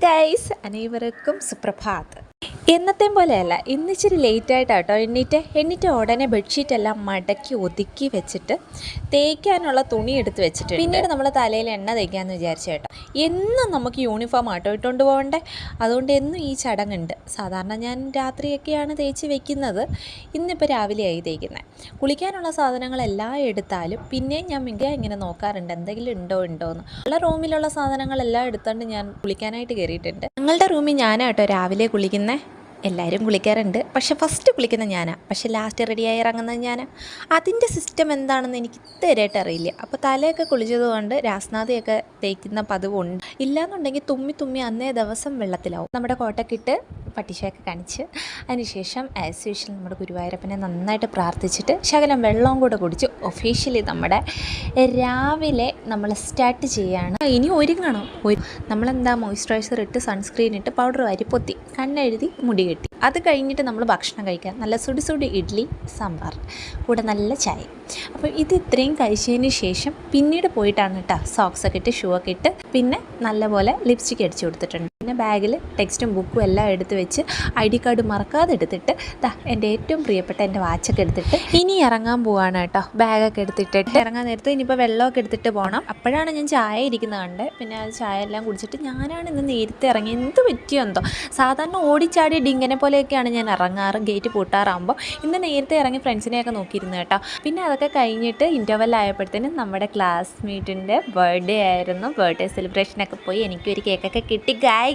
Guys, അനേവർക്കും Suprabhat. എന്നത്തെയും പോലെയല്ല, ഇന്നിച്ചിരി ലേറ്റായിട്ടാട്ടോ എണ്ണീറ്റ് ഉടനെ ബെഡ്ഷീറ്റെല്ലാം മടക്കി ഒതുക്കി വെച്ചിട്ട് തേക്കാനുള്ള തുണി എടുത്ത് വെച്ചിട്ട് പിന്നീട് നമ്മൾ തലയിൽ എണ്ണ തേക്കാമെന്ന് വിചാരിച്ചു കേട്ടോ. എന്നും നമുക്ക് യൂണിഫോം ആട്ടോ ഇട്ടുകൊണ്ട് പോകണ്ടേ, അതുകൊണ്ട് എന്നും ഈ ചടങ്ങുണ്ട്. സാധാരണ ഞാൻ രാത്രിയൊക്കെയാണ് തേച്ച് വെക്കുന്നത്, ഇന്നിപ്പോൾ രാവിലെയായി തേക്കുന്നത്. കുളിക്കാനുള്ള സാധനങ്ങളെല്ലാം എടുത്താലും പിന്നെയും ഞാൻ ഇങ്ങനെ നോക്കാറുണ്ട് എന്തെങ്കിലും ഉണ്ടോയെന്ന്. ഉള്ള റൂമിലുള്ള സാധനങ്ങളെല്ലാം എടുത്തുകൊണ്ട് ഞാൻ കുളിക്കാനായിട്ട് കയറിയിട്ടുണ്ട്. ഞങ്ങളുടെ റൂമിൽ ഞാനാട്ടോ രാവിലെ കുളിക്കുന്നത്. എല്ലാവരും കുളിക്കാറുണ്ട്, പക്ഷേ ഫസ്റ്റ് കുളിക്കുന്ന ഞാനാണ്, പക്ഷേ ലാസ്റ്റ് റെഡിയായി ഇറങ്ങുന്നത് ഞാനാണ്. അതിൻ്റെ സിസ്റ്റം എന്താണെന്ന് എനിക്ക് ഇതുവരെയായിട്ട് അറിയില്ല. അപ്പോൾ തലയൊക്കെ കുളിച്ചതുകൊണ്ട് രാസ്നാദിയൊക്കെ തേക്കുന്ന പതിവുണ്ട്. ഇല്ലയെന്നുണ്ടെങ്കിൽ തുമ്മി അന്നേ ദിവസം വെള്ളത്തിലാവും. നമ്മുടെ കോട്ടക്കിട്ട് പട്ടിഷയൊക്കെ കാണിച്ച് അതിനുശേഷം ആസ് യൂഷ്വൽ നമ്മുടെ ഗുരുവായൂരപ്പനെ നന്നായിട്ട് പ്രാർത്ഥിച്ചിട്ട് ശകലം വെള്ളവും കൂടെ കുടിച്ച് ഒഫീഷ്യലി നമ്മുടെ രാവിലെ നമ്മൾ സ്റ്റാർട്ട് ചെയ്യുകയാണ്. ഇനി ഒരുങ്ങണം. നമ്മളെന്താ മോയ്സ്ചറൈസർ ഇട്ട് സൺസ്ക്രീൻ ഇട്ട് പൗഡർ വാരി പൊത്തി കണ്ണെഴുതി മുടി കെട്ടി. അത് കഴിഞ്ഞിട്ട് നമ്മൾ ഭക്ഷണം കഴിക്കാൻ നല്ല സുടി ഇഡ്ഡലി സാമ്പാർ കൂടെ നല്ല ചായ. അപ്പോൾ ഇത് ഇത്രയും കഴിച്ചതിന് ശേഷം പിന്നീട് പോയിട്ടാണ് കേട്ടോ സോക്സൊക്കെ ഇട്ട് ഷൂ ഒക്കെ ഇട്ട് പിന്നെ നല്ലപോലെ ലിപ്സ്റ്റിക്ക് അടിച്ചു കൊടുത്തിട്ടുണ്ട്. പിന്നെ ബാഗിൽ ടെക്സ്റ്റും ബുക്കും എല്ലാം എടുത്ത് വെച്ച് ID കാർഡ് മറക്കാതെ എടുത്തിട്ട് എൻ്റെ ഏറ്റവും പ്രിയപ്പെട്ട എൻ്റെ വാച്ചൊക്കെ എടുത്തിട്ട് ഇനി ഇറങ്ങാൻ പോവാണ് കേട്ടോ. ബാഗൊക്കെ എടുത്തിട്ട് ഇറങ്ങാൻ നേരത്ത് ഇനിയിപ്പോൾ വെള്ളമൊക്കെ എടുത്തിട്ട് പോകണം. അപ്പോഴാണ് ഞാൻ ചായ ഇരിക്കുന്നത് കണ്ട്. പിന്നെ അത് ചായ എല്ലാം കുടിച്ചിട്ട് ഞാനാണ് ഇന്ന് നേരത്തെ ഇറങ്ങി. എന്ത് പറ്റിയോ എന്തോ, സാധാരണ ഓടിച്ചാടി ഡിങ്ങനെ പോലെയൊക്കെയാണ് ഞാൻ ഇറങ്ങാറ് ഗേറ്റ് പൂട്ടാറാകുമ്പോൾ. ഇന്ന് നേരത്തെ ഇറങ്ങി ഫ്രണ്ട്സിനെയൊക്കെ നോക്കിയിരുന്നു കേട്ടോ. പിന്നെ അതൊക്കെ കഴിഞ്ഞിട്ട് ഇൻ്റർവെൽ ആയപ്പോഴത്തേനും നമ്മുടെ ക്ലാസ്മേറ്റിൻ്റെ ബർത്ത്ഡേ ആയിരുന്നു. ബർത്ത്ഡേ സെലിബ്രേഷനൊക്കെ പോയി എനിക്കൊരു കേക്കൊക്കെ കിട്ടി ഗൈസ്.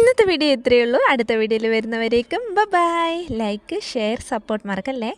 ഇന്നത്തെ വീഡിയോ ഇത്രയേ ഉള്ളൂ. അടുത്ത വീഡിയോയിൽ വരുന്നവരേക്കും ബൈ. ലൈക്ക്, ഷെയർ, സപ്പോർട്ട് മറക്കല്ലേ.